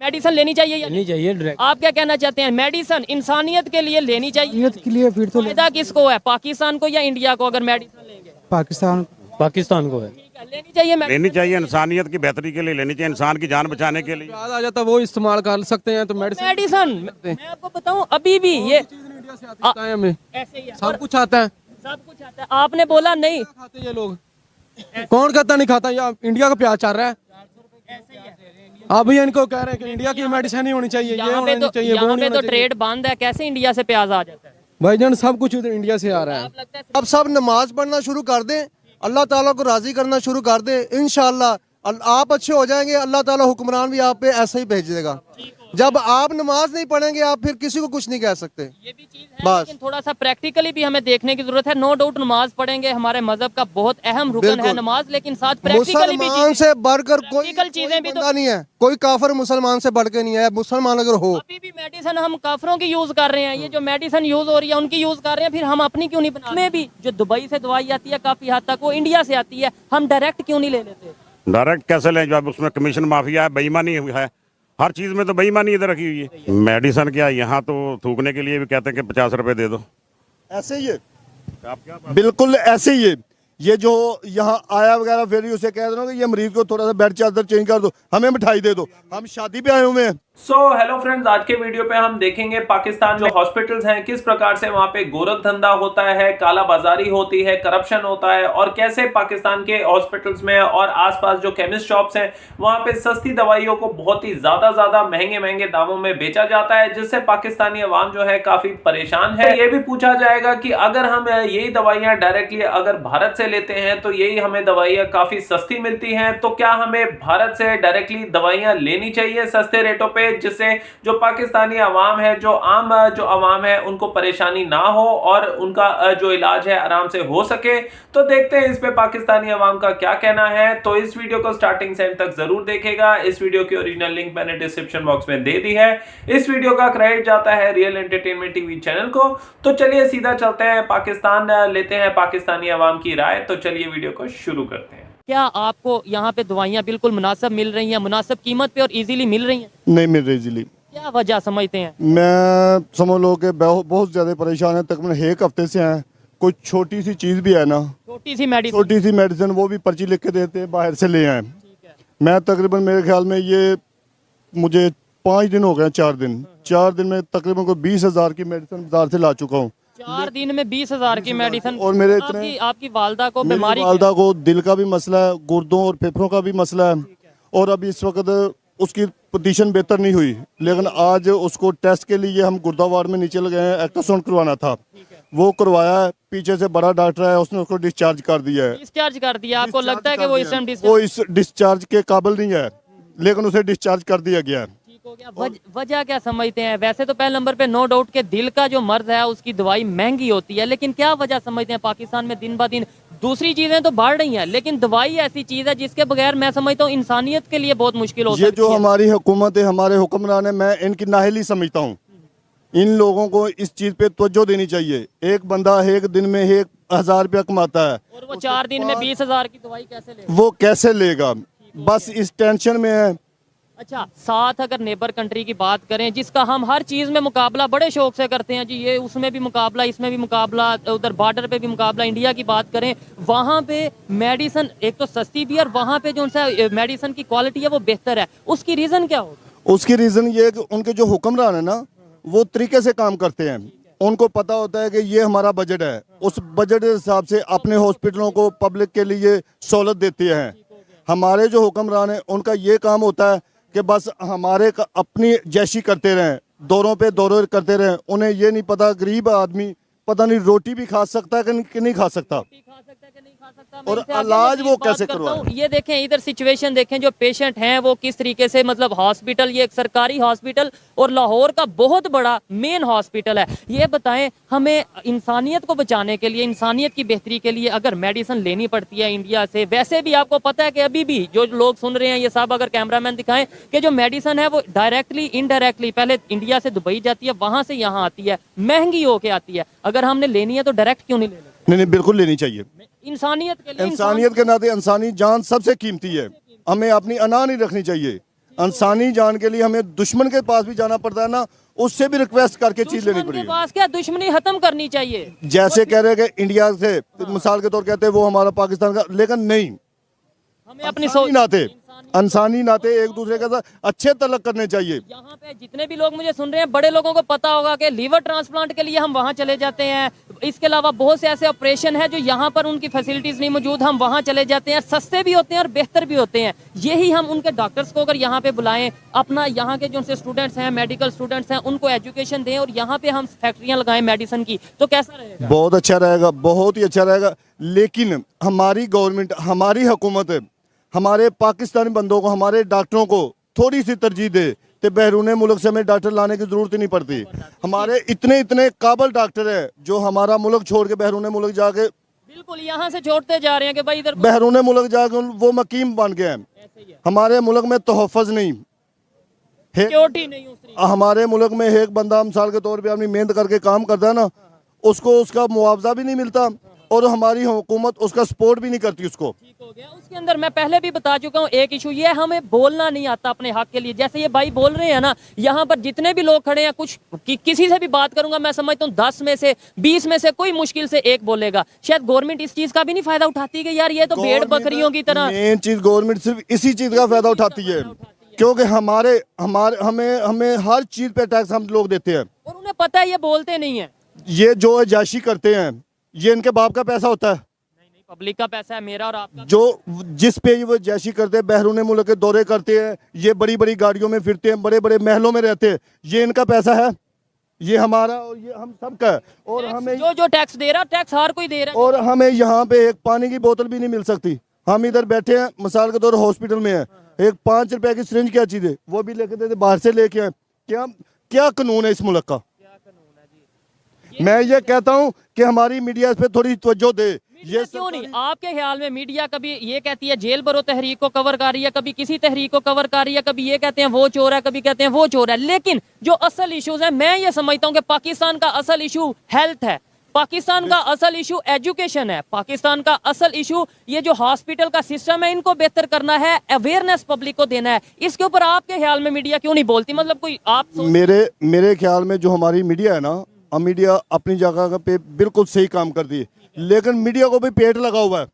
Medicine लेनी चाहिए या लेनी चाहिए डायरेक्ट। आप क्या कहना चाहते हैं? मेडिसिन इंसानियत के लिए लेनी चाहिए, इंसानियत के लिए फिर तो फायदा किसको है, पाकिस्तान को या इंडिया को? अगर मेडिसिन लेंगे पाकिस्तान को है। ठीक है, लेनी चाहिए medicine। लेनी चाहिए, इंसानियत की बेहतरी के लिए लेनी चाहिए, इंसान की जान बचाने के लिए। प्याज आ जाता है वो इस्तेमाल कर सकते हैं तो मेडिसिन मैं आपको बताऊं अभी भी ये हमें ऐसे ही है। सब कुछ आता है। सब कुछ आता है। आपने बोला नहीं खाते ये लोग, कौन कहता नहीं खाता? या इंडिया का प्याज चल रहा है, आप भी इनको कह रहे हैं कि इंडिया की मेडिसिन ही होनी चाहिए, ये यहाँ होना पे तो चाहिए, वो यहाँ नहीं पे होना तो चाहिए। ट्रेड बंद है, कैसे इंडिया से प्याज आ जाता है? भाईजान सब कुछ उधर इंडिया से आ रहा है। लगता है अब सब नमाज पढ़ना शुरू कर दें, अल्लाह ताला को राजी करना शुरू कर दें, इंशाल्लाह आप अच्छे हो जाएंगे, अल्लाह ताला हुक्मरान भी आप पे ऐसे ही भेज देगा। जब आप नमाज नहीं पढ़ेंगे आप फिर किसी को कुछ नहीं कह सकते। ये भी चीज है, बस। लेकिन थोड़ा सा प्रैक्टिकली भी हमें देखने की जरूरत है। नो डाउट नमाज पढ़ेंगे, हमारे मजहब का बहुत अहम रुकन है बिल्कुल। नमाज, लेकिन साथ प्रैक्टिकली भी मुसलमान से बढ़कर कोई Practical चीजें भी तो- बंदा नहीं है, कोई काफिर मुसलमान से बढ़ के नहीं है। मुसलमान अगर हो, अभी भी मेडिसिन हम काफरों की यूज कर रहे हैं, ये जो मेडिसिन यूज हो रही है उनकी यूज कर रहे हैं, फिर हम अपनी क्यों नहीं बना? हमें भी जो दुबई से दवाई आती है काफी हद तक वो इंडिया से आती है, हम डायरेक्ट क्यों नहीं ले लेते? डायरेक्ट कैसे लें जब उसमें कमीशन माफिया है, बेईमानी है, हर चीज में तो बेईमानी इधर रखी हुई है। मेडिसिन क्या, यहाँ तो थूकने के लिए भी कहते हैं कि 50 रुपए दे दो। ऐसे ही है, बिल्कुल ऐसे ही है। ये जो यहाँ आया वगैरह फिर ही उसे कह दो कि ये मरीज को थोड़ा सा बेड चादर चेंज कर दो, हमें मिठाई दे दो, हम शादी पे आए हुए हैं। हेलो फ्रेंड्स, आज के वीडियो पे हम देखेंगे पाकिस्तान जो हॉस्पिटल्स हैं किस प्रकार से वहां पे गोरख धंधा होता है, काला बाजारी होती है, करप्शन होता है, और कैसे पाकिस्तान के हॉस्पिटल्स में और आसपास जो केमिस्ट शॉप्स हैं वहां पे सस्ती दवाइयों को बहुत ही ज्यादा महंगे दामों में बेचा जाता है, जिससे पाकिस्तानी अवाम जो है काफी परेशान है। ये भी पूछा जाएगा कि अगर हम यही दवाइयां डायरेक्टली अगर भारत से लेते हैं तो यही हमें दवाइयां काफी सस्ती मिलती हैं, तो क्या हमें भारत से डायरेक्टली दवाइयां लेनी चाहिए सस्ते रेटों पे, जिससे जो पाकिस्तानी अवाम है, जो आम जो अवाम है, उनको परेशानी ना हो और उनका जो इलाज है आराम से हो सके? तो देखते हैं इस पे पाकिस्तानी अवाम का क्या कहना है। तो इस वीडियो को स्टार्टिंग से एंड तक जरूर देखेगा। इस वीडियो की ओरिजिनल लिंक मैंने डिस्क्रिप्शन बॉक्स में दे दी है। इस वीडियो का क्रेडिट जाता है रियल एंटरटेनमेंट टीवी चैनल को। तो चलिए सीधा चलते हैं, पाकिस्तान लेते हैं पाकिस्तानी अवाम की राय। तो चलिए वीडियो को शुरू करते हैं। क्या आपको यहाँ पे दवाइयाँ बिल्कुल मुनासिब मिल रही हैं, मुनासिब कीमत पे और इजीली मिल रही हैं? नहीं मिल रही इजीली। क्या वजह समझते हैं? मैं समझ लो कि बहुत ज्यादा परेशान है, तकरीबन एक हफ्ते से हैं। कोई छोटी सी चीज भी है ना, छोटी सी मेडिसिन, छोटी सी मेडिसिन, वो भी पर्ची लिख के देते हैं, बाहर से ले आए। मैं तकरीबन मेरे ख्याल में ये मुझे 5 दिन हो गए, 4 दिन में तकरीबन को 20,000 की मेडिसिन बाजार से ला चुका हूँ। 4 दिन में 20,000 की मेडिसिन। और मेरे इतने आपकी वालदा को मेरी बीमारी वालदा को दिल का भी मसला है, गुर्दों और फेफड़ों का भी मसला है, और अभी इस वक्त उसकी पोजीशन बेहतर नहीं हुई, लेकिन आज उसको टेस्ट के लिए हम गुर्दावार में नीचे लगे हैं, अल्ट्रासाउंड करवाना था, वो करवाया है। पीछे से बड़ा डॉक्टर है, उसने उसको डिस्चार्ज कर दिया है। डिस्चार्ज कर दिया? आपको लगता है कि वो इस टाइम वो इस डिस्चार्ज के काबिल नहीं है, लेकिन उसे डिस्चार्ज कर दिया गया है। ठीक हो गया? वजह क्या समझते हैं? वैसे तो पहले नंबर पे नो डाउट के दिल का जो मर्ज है उसकी दवाई महंगी होती है, लेकिन क्या वजह समझते हैं? पाकिस्तान में दिन ब दिन दूसरी चीजें तो बढ़ रही हैं, लेकिन दवाई ऐसी चीज है जिसके बगैर मैं समझता हूँ इंसानियत के लिए बहुत मुश्किल हो सकती है। ये जो हमारी हुकूमत है, हमारे हुक्मरान है, मैं इनकी नाअहली समझता हूँ। इन लोगों को इस चीज पे तवज्जो देनी चाहिए। एक बंदा एक दिन में 1,000 रुपया कमाता है, और वो 4 दिन में 20,000 की दवाई कैसे लेगा? वो कैसे लेगा? बस इस टेंशन में है। अच्छा, साथ अगर नेबर कंट्री की बात करें जिसका हम हर चीज में मुकाबला बड़े शौक से करते हैं जी, ये उसमें भी मुकाबला, इसमें भी मुकाबला, उधर बॉर्डर पे भी मुकाबला, इंडिया की बात करें, वहाँ पे मेडिसिन एक तो सस्ती भी है और वहाँ पे जो उनसे मेडिसिन की क्वालिटी है वो बेहतर है। उसकी रीजन क्या होगा? उसकी रीजन ये है कि उनके जो हुक्मरान है ना, वो तरीके से काम करते हैं। उनको पता होता है कि ये हमारा बजट है, उस बजट के हिसाब से अपने हॉस्पिटलों को पब्लिक के लिए सहूलत देते हैं। हमारे जो हुक्मरान है उनका ये काम होता है कि बस हमारे अपनी जैशी करते रहें, दौरों पे दौरे करते रहें। उन्हें ये नहीं पता गरीब आदमी पता नहीं रोटी भी खा सकता है कि नहीं खा सकता, और इलाज वो कैसे करवाए। ये देखें, इधर सिचुएशन देखें, जो पेशेंट हैं वो किस तरीके से, मतलब हॉस्पिटल, ये एक सरकारी हॉस्पिटल और लाहौर का बहुत बड़ा मेन हॉस्पिटल है। ये बताएं, हमें इंसानियत को बचाने के लिए, इंसानियत की बेहतरी के लिए अगर मेडिसिन लेनी पड़ती है इंडिया से, वैसे भी आपको पता है कि अभी भी जो लोग सुन रहे हैं ये सब, अगर कैमरामैन दिखाएं कि जो मेडिसिन है वो डायरेक्टली इनडायरेक्टली पहले इंडिया से दुबई जाती है, वहां से यहाँ आती है, महंगी होके आती है। अगर हमने लेनी है तो डायरेक्ट क्यों नहीं लेनी? नहीं, बिल्कुल लेनी चाहिए। इंसानियत के लिए, इंसानियत के नाते इंसानी जान सबसे कीमती है, हमें अपनी अना नहीं रखनी चाहिए। इंसानी जान के लिए हमें दुश्मन के पास भी जाना पड़ता है ना, उससे भी रिक्वेस्ट करके चीज लेनी दुश्मन पड़ी के है। पास क्या दुश्मनी खत्म करनी चाहिए। जैसे कह रहे हैं कि इंडिया से मिसाल के तौर कहते हैं वो हमारा पाकिस्तान का, लेकिन नहीं, हमें अपनी सोच इंसानी नाते एक दूसरे के साथ अच्छे तलक करने चाहिए। यहाँ पे जितने भी लोग मुझे सुन रहे हैं, बड़े लोगों को पता होगा कि लीवर ट्रांसप्लांट के लिए हम वहाँ चले जाते हैं। इसके अलावा बहुत से ऐसे ऑपरेशन है जो यहाँ पर उनकी फैसिलिटीज नहीं मौजूद, हम वहाँ चले जाते हैं। सस्ते भी होते हैं और बेहतर भी होते हैं। यही हम उनके डॉक्टर्स को अगर यहाँ पे बुलाएं, अपना यहाँ के जो स्टूडेंट्स हैं, मेडिकल स्टूडेंट्स हैं, उनको एजुकेशन दें और यहाँ पे हम फैक्ट्रियाँ लगाएं मेडिसिन की, तो कैसा रहेगा? बहुत अच्छा रहेगा, बहुत ही अच्छा रहेगा। लेकिन हमारी गवर्नमेंट, हमारी हुकूमत हमारे पाकिस्तानी बंदों को, हमारे डॉक्टरों को थोड़ी सी तरजीह दे तो बहरून मुल्क से हमें डॉक्टर लाने की जरूरत ही नहीं पड़ती। हमारे इतने इतने काबिल डॉक्टर है जो हमारा मुल्क छोड़ के बहरून मुल्क जाके, बिल्कुल यहाँ से छोड़ते जा रहे हैं कि भाई इधर बहरून मुल्क जाके वो मकीम बन गए हैं। हमारे मुल्क में तोहफ़्फ़ नहीं, सिक्योरिटी नहीं उस तरीके हमारे मुल्क में एक बंदा मिसाल के तौर पे अपनी मेहनत करके काम करता है ना, उसको उसका मुआवजा भी नहीं मिलता और हमारी हुकूमत उसका सपोर्ट भी नहीं करती उसको। ठीक हो गया। उसके अंदर मैं पहले भी बता चुका हूँ, एक इशू ये है, हमें बोलना नहीं आता अपने हक के लिए। जैसे ये भाई बोल रहे हैं ना, यहाँ पर जितने भी लोग खड़े हैं, कुछ किसी से भी बात करूंगा, मैं समझता हूँ 10 में से 20 में से कोई मुश्किल से एक बोलेगा। शायद गवर्नमेंट इस चीज का भी नहीं फायदा उठाती कि यार ये तो भेड़ बकरियों की तरह। मेन चीज गवर्नमेंट सिर्फ इसी चीज का फायदा उठाती है, क्योंकि हमारे हमारे हमें हमें हर चीज पे टैक्स हम लोग देते हैं और उन्हें पता है ये बोलते नहीं है। ये जो अजाशी करते हैं ये इनके बाप का पैसा होता है। नहीं, पब्लिक का पैसा है, मेरा और आपका। जो जिस पे ये वो अजाशी करते हैं, बहरून मुल्क के दौरे करते हैं, ये बड़ी बड़ी गाड़ियों में फिरते हैं, बड़े बड़े महलों में रहते हैं, ये इनका पैसा है, ये हमारा और ये हम सबका है। और हमें जो टैक्स दे रहा, टैक्स हर कोई दे रहा है। और हमें यहाँ पे एक पानी की बोतल भी नहीं मिल सकती। हम इधर बैठे हैं, मिसाल के तौर हॉस्पिटल में है, एक 5 रुपए की सिरिंज क्या चीज है वो भी लेके देते, बाहर से लेके आए। क्या क्या कानून है इस मुल्क का? मैं ये कहता हूँ कि हमारी मीडिया इस पे थोड़ी तवज्जो दे। ये क्यों नहीं? आपके ख्याल में मीडिया कभी ये कहती है जेल भरो तहरीक को कवर कर रही है, कभी किसी तहरीक को कवर कर रही है, कभी ये कहते हैं वो चोर है, कभी कहते हैं वो चोर है। लेकिन जो असल इश्यूज है, मैं ये समझता हूँ कि पाकिस्तान का असल इशू हेल्थ है, पाकिस्तान का असल इशू एजुकेशन है, पाकिस्तान का असल इशू ये जो हॉस्पिटल का सिस्टम है, इनको बेहतर करना है, अवेयरनेस पब्लिक को देना है। इसके ऊपर आपके ख्याल में मीडिया क्यों नहीं बोलती? मतलब कोई आप मेरे ख्याल में जो हमारी मीडिया है ना, मीडिया अपनी जगह पे बिल्कुल सही काम कर दी है, लेकिन मीडिया को भी पेट लगा हुआ है।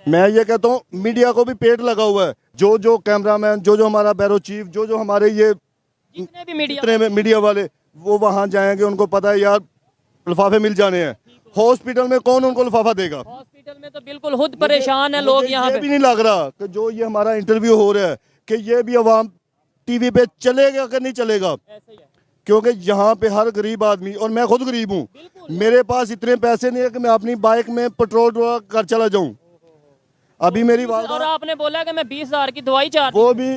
मैं ये कहता हूँ मीडिया को भी पेट लगा हुआ है। जो जो कैमरामैन, जो जो हमारा ब्यूरो चीफ, जो जो हमारे ये जितने भी मीडिया वाले, वो वहाँ जाएंगे, उनको पता है यार लिफाफे मिल जाने हैं। हॉस्पिटल में कौन उनको लिफाफा देगा? हॉस्पिटल में तो बिल्कुल खुद परेशान है लोग। यहाँ पे भी नहीं लग रहा कि जो ये हमारा इंटरव्यू हो रहा है कि ये भी अवाम टीवी पे चलेगा कि नहीं चलेगा, क्योंकि यहाँ पे हर गरीब आदमी, और मैं खुद गरीब हूँ, मेरे पास इतने पैसे नहीं है कि मैं अपनी बाइक में पेट्रोल कर चला जाऊँ। अभी मेरी बात, और आपने बोला कि मैं 20,000 की दवाई चाह, वो भी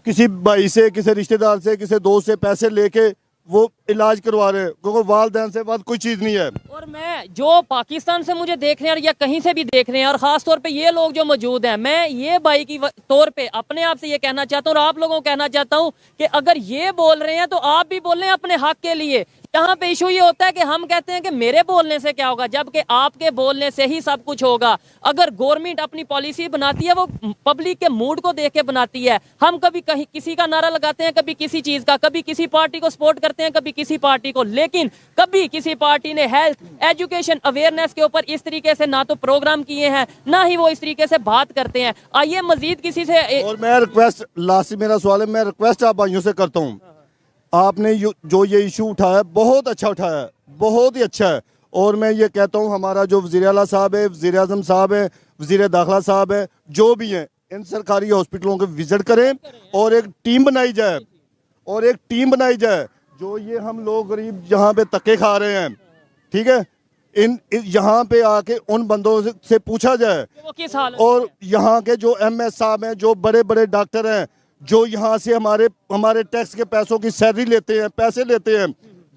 किसी भाई से, किसी रिश्तेदार से, किसी दोस्त से पैसे लेके वो इलाज करवा रहे हैं, क्योंकि वालदैन से बात कोई चीज नहीं है। और मैं जो पाकिस्तान से मुझे देख रहे हैं या कहीं से भी देख रहे हैं, और खास तौर पे ये लोग जो मौजूद हैं, मैं ये भाई की तौर पे अपने आप से ये कहना चाहता हूँ और आप लोगों को कहना चाहता हूँ कि अगर ये बोल रहे हैं तो आप भी बोल रहे हैं अपने हक के लिए। यहाँ पे इशू ये होता है कि हम कहते हैं कि मेरे बोलने से क्या होगा, जबकि आपके बोलने से ही सब कुछ होगा। अगर गवर्नमेंट अपनी पॉलिसी बनाती है, वो पब्लिक के मूड को देख के बनाती है। हम कभी कहीं किसी का नारा लगाते हैं, कभी किसी चीज का, कभी किसी पार्टी को सपोर्ट करते हैं, कभी किसी पार्टी को, लेकिन कभी किसी पार्टी ने हेल्थ, एजुकेशन, अवेयरनेस के ऊपर इस तरीके से ना तो प्रोग्राम किए हैं, ना ही वो इस तरीके से बात करते हैं। आइए मजीद किसी से। और मैं रिक्वेस्ट, लास्ट मेरा सवाल है, मैं रिक्वेस्ट आप भाइयों से करता हूँ, आपने जो ये इशू उठाया बहुत अच्छा उठाया है, बहुत ही अच्छा है। और मैं ये कहता हूँ हमारा जो वज़ीर आला साहब है, वज़ीर आज़म साहब है, वज़ीर दाखिला साहब है, जो भी हैं, इन सरकारी हॉस्पिटलों को विजिट करें और एक टीम बनाई जाए, और एक टीम बनाई जाए। जो ये हम लोग गरीब यहाँ पे धक्के खा रहे हैं, ठीक है, यहाँ पे आके उन बंदों से पूछा जाए। और यहाँ के जो MS साहब हैं, जो बड़े बड़े डॉक्टर हैं, जो यहाँ से हमारे टैक्स के पैसों की सैलरी लेते हैं, पैसे लेते हैं,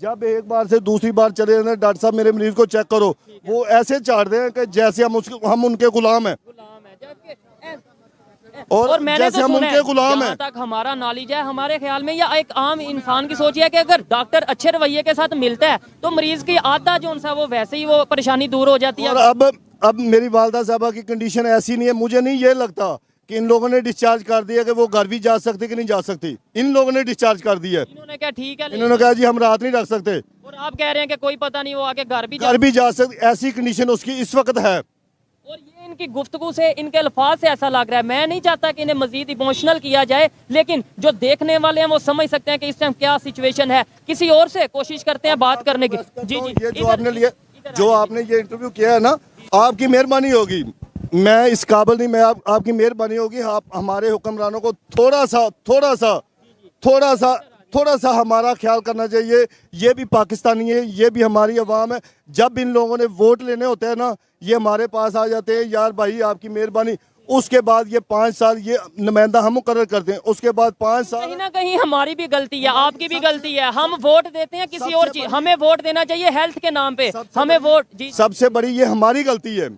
जब एक बार से दूसरी बार चले जाते हैं, डॉक्टर साहब मेरे मरीज को चेक करो, वो ऐसे चाट रहे हैं कि जैसे हम उनके गुलाम हैं। और मैंने जैसे तो हम उनके गुलाम हैं। तक हमारा नॉलेज है, हमारे ख्याल में या एक आम इंसान की सोच है कि अगर डॉक्टर अच्छे रवैये के साथ मिलता है तो मरीज की आधा जो उनसा वो वैसे ही वो परेशानी दूर हो जाती है। और अब मेरी वालदा साहबा की कंडीशन ऐसी नहीं है, मुझे नहीं ये लगता कि इन लोगों ने डिस्चार्ज कर दिया कि वो घर भी जा सकते कि नहीं जा सकती। इन लोगों ने डिस्चार्ज कर दिया। इन्होंने क्या ठीक है, इन्होंने कहा जी हम रात नहीं रख सकते, और आप कह रहे हैं कि कोई पता नहीं वो आके घर भी जा सकते। ऐसी कंडीशन उसकी इस वक्त है। और ये इनकी गुफ्तगू से, इनके अल्फाज से ऐसा लग रहा है। मैं नहीं चाहता कि इन्हें मजीद इमोशनल किया जाए, लेकिन जो देखने वाले हैं वो समझ सकते हैं कि इस टाइम क्या सिचुएशन है। किसी और से कोशिश करते हैं बात करने की। जी जी, ये जो आपने ये इंटरव्यू किया है ना, आपकी मेहरबानी होगी, मैं इस काबिल नहीं, मैं आपकी मेहरबानी होगी, आप हमारे हुक्मरानों को थोड़ा सा हमारा ख्याल करना चाहिए। ये भी पाकिस्तानी है, ये भी हमारी अवाम है। जब इन लोगों ने वोट लेने होते हैं ना, ये हमारे पास आ जाते हैं, यार भाई आपकी मेहरबानी। उसके बाद ये 5 साल ये नुमाइंदा हम मुकर्रर करते हैं, उसके बाद 5 साल कहीं ना कहीं हमारी भी गलती है, आपकी भी गलती है। हम वोट देते हैं किसी और चीज, हमें वोट देना चाहिए हेल्थ के नाम पे, हमें वोट। जी, सबसे बड़ी ये हमारी गलती है।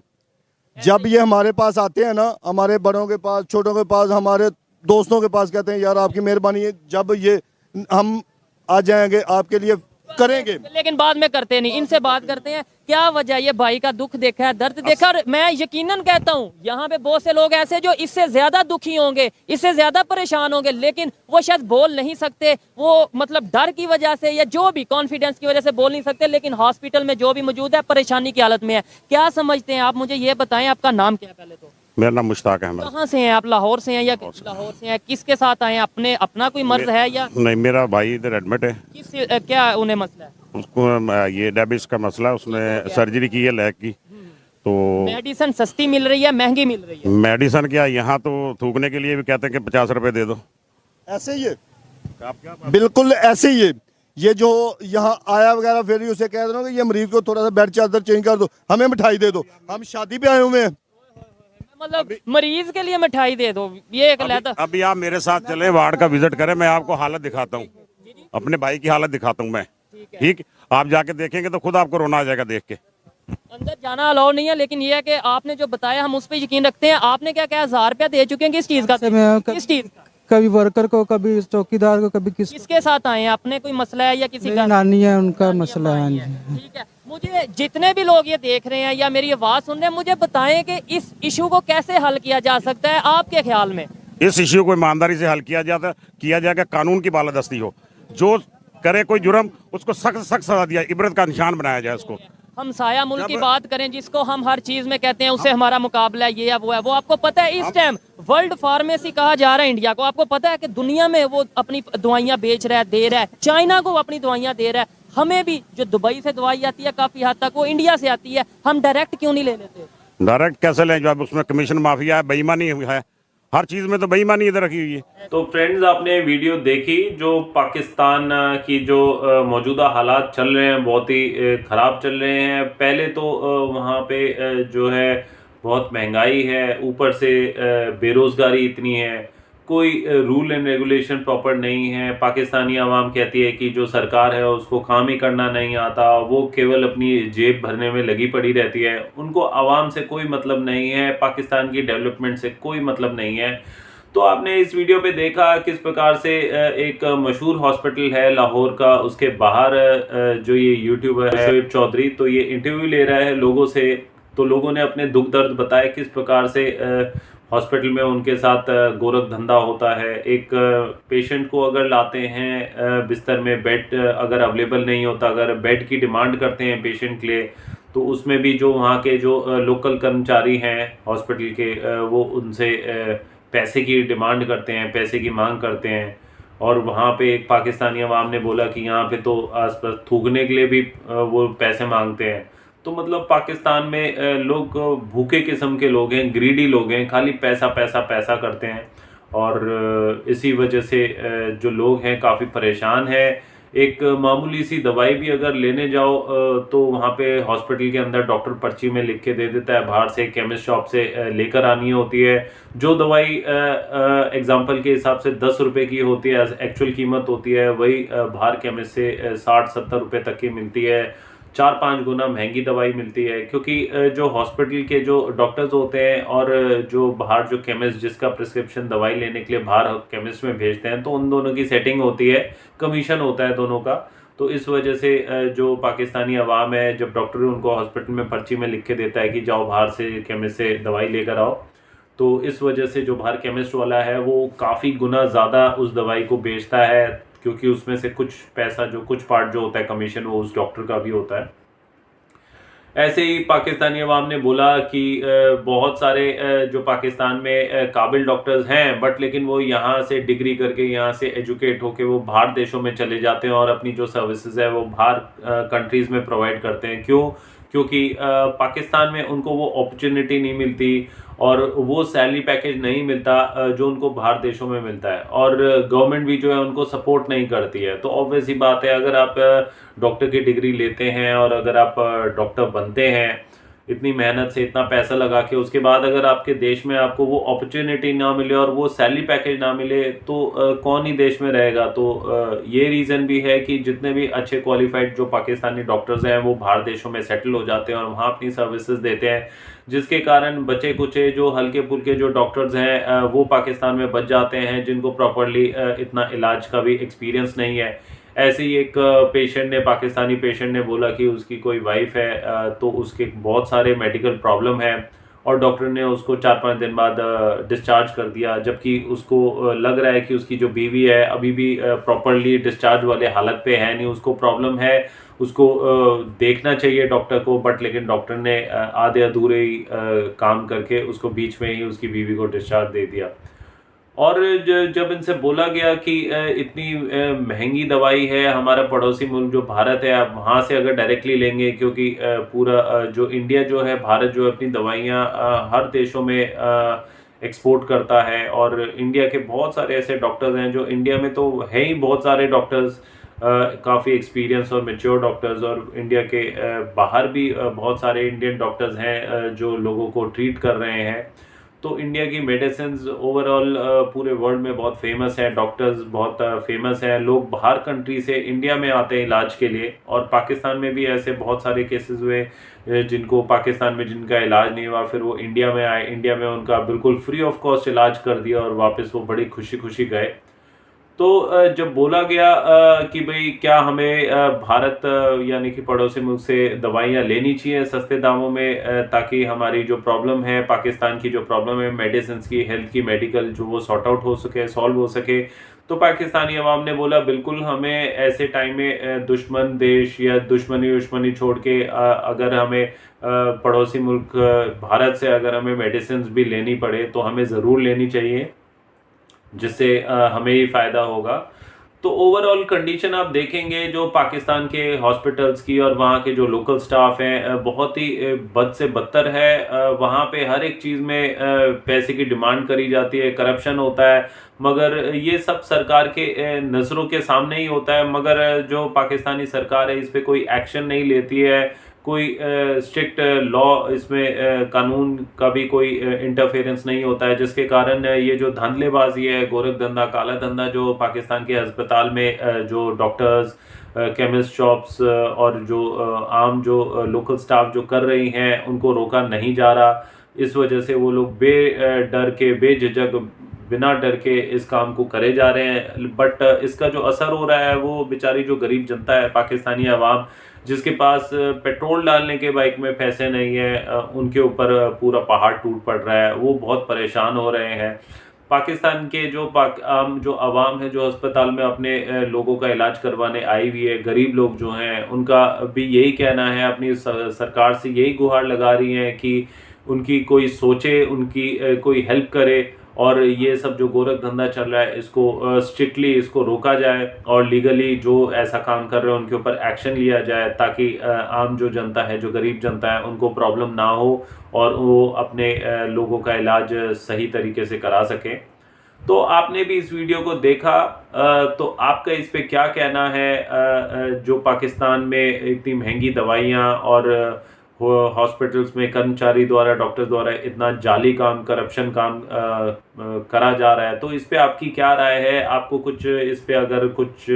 जब ये हमारे पास आते हैं ना, हमारे बड़ों के पास, छोटों के पास, हमारे दोस्तों के पास, कहते हैं यार आपकी मेहरबानी है। जब ये हम आ जाएंगे आपके लिए करेंगे, लेकिन बाद में करते नहीं। इनसे बात करते हैं, क्या वजह, ये भाई का दुख देखा है, दर्द देखा, और मैं यकीनन कहता हूँ यहाँ पे बहुत से लोग ऐसे जो इससे ज्यादा दुखी होंगे, इससे ज्यादा परेशान होंगे, लेकिन वो शायद बोल नहीं सकते। वो मतलब डर की वजह से या जो भी कॉन्फिडेंस की वजह से बोल नहीं सकते, लेकिन हॉस्पिटल में जो भी मौजूद है परेशानी की हालत में है। क्या समझते हैं आप? मुझे ये बताएं, आपका नाम क्या है पहले तो? मेरा नाम मुश्ताक अहमद। कहाँ से हैं आप? लाहौर से हैं या लाहौर से हैं? किसके साथ आए हैं? अपना कोई मर्ज है या नहीं? मेरा भाई इधर एडमिट है। किस क्या उन्हें मसला है? उसको ये डायबिटीज का मसला है, उसने सर्जरी की है लेग की। तो मेडिसिन सस्ती मिल रही है, महंगी मिल रही है? मेडिसिन क्या, यहाँ तो थूकने के लिए भी कहते हैं कि 50 रुपए दे दो। ऐसे ही है, बिल्कुल ऐसे ही है। ये जो यहाँ आया वगैरह फिर उसे कह दो कि ये मरीज को थोड़ा सा बेड चादर चेंज कर दो, हमें मिठाई दे दो, हम शादी पे आए हुए हैं। मतलब मरीज के लिए मिठाई दे दो, ये एक लहदा। अभी आप मेरे साथ चले, वार्ड का विजिट करें, मैं आपको हालत दिखाता हूँ, अपने भाई की हालत दिखाता हूँ मैं। ठीक, आप जाके देखेंगे तो खुद आपको रोना आ जाएगा देख के। अंदर जाना अलाउ नहीं है, लेकिन ये है कि आपने जो बताया हम उस पर यकीन रखते हैं। आपने क्या कहा, 1000 रुपया दे चुके हैं किस चीज का? किस चीज का? कभी वर्कर को, कभी चौकीदार को, कभी किसके साथ आए हैं? अपने कोई मसला है या किसी का? नानी है, उनका मसला है। ठीक है, मुझे जितने भी लोग ये देख रहे हैं या मेरी आवाज सुन रहे हैं, मुझे बताएं कि इस इशू को कैसे हल किया जा सकता है आपके ख्याल में? इस इश्यू को ईमानदारी से हल किया जाएगा, कानून की बालादस्ती हो, जो करे कोई जुर्म उसको सख्त सजा दिया, इबरत का निशान बनाया जाए उसको। हम साया मुल्क की बात करें, जिसको हम हर चीज में कहते हैं उससे हमारा मुकाबला है, ये है वो है। वो आपको पता है इस टाइम वर्ल्ड फार्मेसी कहा जा रहा है इंडिया को। आपको पता है कि दुनिया में वो अपनी दवाइयां बेच रहा है, दे रहा है, चाइना को अपनी दवाइयां दे रहा है। हमें भी जो दुबई से दवाई आती है काफी हद तक वो इंडिया से आती है, हम डायरेक्ट क्यों नहीं ले लेते? डायरेक्ट कैसे लें जब उसमें कमीशन माफिया है, बेईमानी है, हर चीज में तो बेईमानी इधर रखी हुई है। तो फ्रेंड्स, आपने वीडियो देखी, जो पाकिस्तान की जो मौजूदा हालात चल रहे हैं बहुत ही ख़राब चल रहे हैं। पहले तो वहाँ पे जो है बहुत महंगाई है, ऊपर से बेरोज़गारी इतनी है, कोई रूल एंड रेगुलेशन प्रॉपर नहीं है। पाकिस्तानी आवाम कहती है कि जो सरकार है उसको काम ही करना नहीं आता, वो केवल अपनी जेब भरने में लगी पड़ी रहती है, उनको आवाम से कोई मतलब नहीं है, पाकिस्तान की डेवलपमेंट से कोई मतलब नहीं है। तो आपने इस वीडियो पे देखा किस प्रकार से एक मशहूर हॉस्पिटल है लाहौर का, उसके बाहर जो ये यूट्यूबर है शोएब चौधरी, तो ये इंटरव्यू ले रहा है लोगों से। तो लोगों ने अपने दुख दर्द बताए किस प्रकार से हॉस्पिटल में उनके साथ गोरख धंधा होता है। एक पेशेंट को अगर लाते हैं बिस्तर में, बेड अगर अवेलेबल नहीं होता, अगर बेड की डिमांड करते हैं पेशेंट के लिए, तो उसमें भी जो वहाँ के जो लोकल कर्मचारी हैं हॉस्पिटल के, वो उनसे पैसे की डिमांड करते हैं, पैसे की मांग करते हैं। और वहाँ पे एक पाकिस्तानी अवाम ने बोला कि यहाँ पे तो आसपास थूकने के लिए भी वो पैसे मांगते हैं। तो मतलब पाकिस्तान में लोग भूखे किस्म के लोग हैं, ग्रीडी लोग हैं, खाली पैसा पैसा पैसा करते हैं। और इसी वजह से जो लोग हैं काफ़ी परेशान हैं। एक मामूली सी दवाई भी अगर लेने जाओ तो वहाँ पे हॉस्पिटल के अंदर डॉक्टर पर्ची में लिख के दे देता है, बाहर से केमिस्ट शॉप से लेकर आनी होती है। जो दवाई एग्जांपल के हिसाब से 10 रुपये की होती है, एक्चुअल कीमत होती है, वही बाहर केमिस्ट से 60-70 रुपये तक की मिलती है। 4-5 गुना महंगी दवाई मिलती है, क्योंकि जो हॉस्पिटल के जो डॉक्टर्स होते हैं और जो बाहर जो केमिस्ट जिसका प्रिस्क्रिप्शन दवाई लेने के लिए बाहर केमिस्ट में भेजते हैं, तो उन दोनों की सेटिंग होती है, कमीशन होता है दोनों का। तो इस वजह से जो पाकिस्तानी अवाम है, जब डॉक्टर उनको हॉस्पिटल में पर्ची में लिख के देता है कि जाओ बाहर से केमिस्ट से दवाई लेकर आओ, तो इस वजह से जो बाहर केमिस्ट वाला है वो काफ़ी गुना ज़्यादा उस दवाई को बेचता है, क्योंकि उसमें से कुछ पैसा जो कुछ पार्ट जो होता है कमीशन वो उस डॉक्टर का भी होता है। ऐसे ही पाकिस्तानी अवाम ने बोला कि बहुत सारे जो पाकिस्तान में काबिल डॉक्टर्स हैं, बट लेकिन वो यहाँ से डिग्री करके यहाँ से एजुकेट होके वो बाहर देशों में चले जाते हैं और अपनी जो सर्विसेज है वो बाहर कंट्रीज़ में प्रोवाइड करते हैं। क्यों? क्योंकि पाकिस्तान में उनको वो अपॉर्चुनिटी नहीं मिलती और वो सैलरी पैकेज नहीं मिलता जो उनको बाहर देशों में मिलता है, और गवर्नमेंट भी जो है उनको सपोर्ट नहीं करती है। तो ऑब्वियस ही बात है, अगर आप डॉक्टर की डिग्री लेते हैं और अगर आप डॉक्टर बनते हैं इतनी मेहनत से, इतना पैसा लगा के, उसके बाद अगर आपके देश में आपको वो अपॉर्चुनिटी ना मिले और वो सैलरी पैकेज ना मिले तो कौन ही देश में रहेगा। तो ये रीज़न भी है कि जितने भी अच्छे क्वालिफाइड जो पाकिस्तानी डॉक्टर्स हैं वो बाहर देशों में सेटल हो जाते हैं और वहाँ अपनी सर्विसेज देते हैं, जिसके कारण बचे कुचे जो हल्के फुल्के जो डॉक्टर्स हैं वो पाकिस्तान में बच जाते हैं, जिनको प्रॉपरली इतना इलाज का भी एक्सपीरियंस नहीं है। ऐसे ही एक पेशेंट ने, पाकिस्तानी पेशेंट ने बोला कि उसकी कोई वाइफ है तो उसके बहुत सारे मेडिकल प्रॉब्लम है और डॉक्टर ने उसको 4-5 दिन बाद डिस्चार्ज कर दिया, जबकि उसको लग रहा है कि उसकी जो बीवी है अभी भी प्रॉपरली डिस्चार्ज वाले हालत पे है नहीं, उसको प्रॉब्लम है, उसको देखना चाहिए डॉक्टर को, बट लेकिन डॉक्टर ने आधे अधूरे ही काम करके उसको बीच में ही उसकी बीवी को डिस्चार्ज दे दिया। और जब इनसे बोला गया कि इतनी महंगी दवाई है, हमारा पड़ोसी मुल्क जो भारत है, आप वहाँ से अगर डायरेक्टली लेंगे, क्योंकि पूरा जो इंडिया जो है, भारत जो है अपनी दवाइयाँ हर देशों में एक्सपोर्ट करता है, और इंडिया के बहुत सारे ऐसे डॉक्टर्स हैं जो इंडिया में तो है ही बहुत सारे डॉक्टर्स, काफ़ी एक्सपीरियंस और मैच्योर डॉक्टर्स, और इंडिया के बाहर भी बहुत सारे इंडियन डॉक्टर्स हैं जो लोगों को ट्रीट कर रहे हैं। तो इंडिया की मेडिसिन्स ओवरऑल पूरे वर्ल्ड में बहुत फेमस है, डॉक्टर्स बहुत फेमस हैं, लोग बाहर कंट्री से इंडिया में आते हैं इलाज के लिए, और पाकिस्तान में भी ऐसे बहुत सारे केसेस हुए जिनको पाकिस्तान में जिनका इलाज नहीं हुआ, फिर वो इंडिया में आए, इंडिया में उनका बिल्कुल फ्री ऑफ कॉस्ट इलाज कर दिया और वापस वो बड़ी खुशी खुशी गए। तो जब बोला गया कि भाई क्या हमें भारत यानी कि पड़ोसी मुल्क से दवाइयाँ लेनी चाहिए सस्ते दामों में, ताकि हमारी जो प्रॉब्लम है, पाकिस्तान की जो प्रॉब्लम है मेडिसिन की, हेल्थ की, मेडिकल, जो वो सॉर्ट आउट हो सके, सॉल्व हो सके। तो पाकिस्तानी अवाम ने बोला बिल्कुल हमें ऐसे टाइम में दुश्मन देश या दुश्मनी छोड़ के अगर हमें पड़ोसी मुल्क भारत से अगर हमें मेडिसिन भी लेनी पड़े तो हमें ज़रूर लेनी चाहिए, जिससे हमें ही फ़ायदा होगा। तो ओवरऑल कंडीशन आप देखेंगे जो पाकिस्तान के हॉस्पिटल्स की और वहाँ के जो लोकल स्टाफ हैं बहुत ही बद से बदतर है। वहाँ पे हर एक चीज़ में पैसे की डिमांड करी जाती है, करप्शन होता है, मगर ये सब सरकार के नज़रों के सामने ही होता है, मगर जो पाकिस्तानी सरकार है इस पर कोई एक्शन नहीं लेती है, कोई स्ट्रिक्ट लॉ इसमें कानून का भी कोई इंटरफेरेंस नहीं होता है, जिसके कारण ये जो धांधलेबाजी है, गोरख धंधा, काला धंधा जो पाकिस्तान के अस्पताल में जो डॉक्टर्स, केमिस्ट शॉप्स और जो आम जो लोकल स्टाफ जो कर रही हैं उनको रोका नहीं जा रहा। इस वजह से वो लोग बेडर के, बेझिझक, बिना डर के इस काम को करे जा रहे हैं। बट इसका जो असर हो रहा है वो बेचारी जो गरीब जनता है, पाकिस्तानी अवाम, जिसके पास पेट्रोल डालने के बाइक में पैसे नहीं है, उनके ऊपर पूरा पहाड़ टूट पड़ रहा है, वो बहुत परेशान हो रहे हैं। पाकिस्तान के जो अवाम है जो अस्पताल में अपने लोगों का इलाज करवाने आई हुई है, गरीब लोग जो हैं, उनका भी यही कहना है, अपनी सरकार से यही गुहार लगा रही हैं कि उनकी कोई सोचे, उनकी कोई हेल्प करे, और ये सब जो गोरख धंधा चल रहा है इसको स्ट्रिक्टली इसको रोका जाए और लीगली जो ऐसा काम कर रहे हैं उनके ऊपर एक्शन लिया जाए, ताकि आम जो जनता है, जो गरीब जनता है, उनको प्रॉब्लम ना हो और वो अपने लोगों का इलाज सही तरीके से करा सकें। तो आपने भी इस वीडियो को देखा, तो आपका इस पे क्या कहना है? जो पाकिस्तान में इतनी महंगी दवाइयाँ और हॉस्पिटल्स में कर्मचारी द्वारा, डॉक्टर द्वारा इतना जाली काम, करप्शन काम करा जा रहा है, तो इस पे आपकी क्या राय है? आपको कुछ इस पे अगर कुछ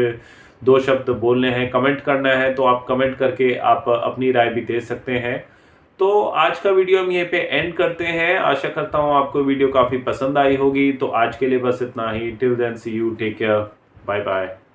2 शब्द बोलने हैं, कमेंट करना है, तो आप कमेंट करके आप अपनी राय भी दे सकते हैं। तो आज का वीडियो हम यहीं पे एंड करते हैं। आशा करता हूँ आपको वीडियो काफ़ी पसंद आई होगी। तो आज के लिए बस इतना ही। Till then see you, take care, bye bye.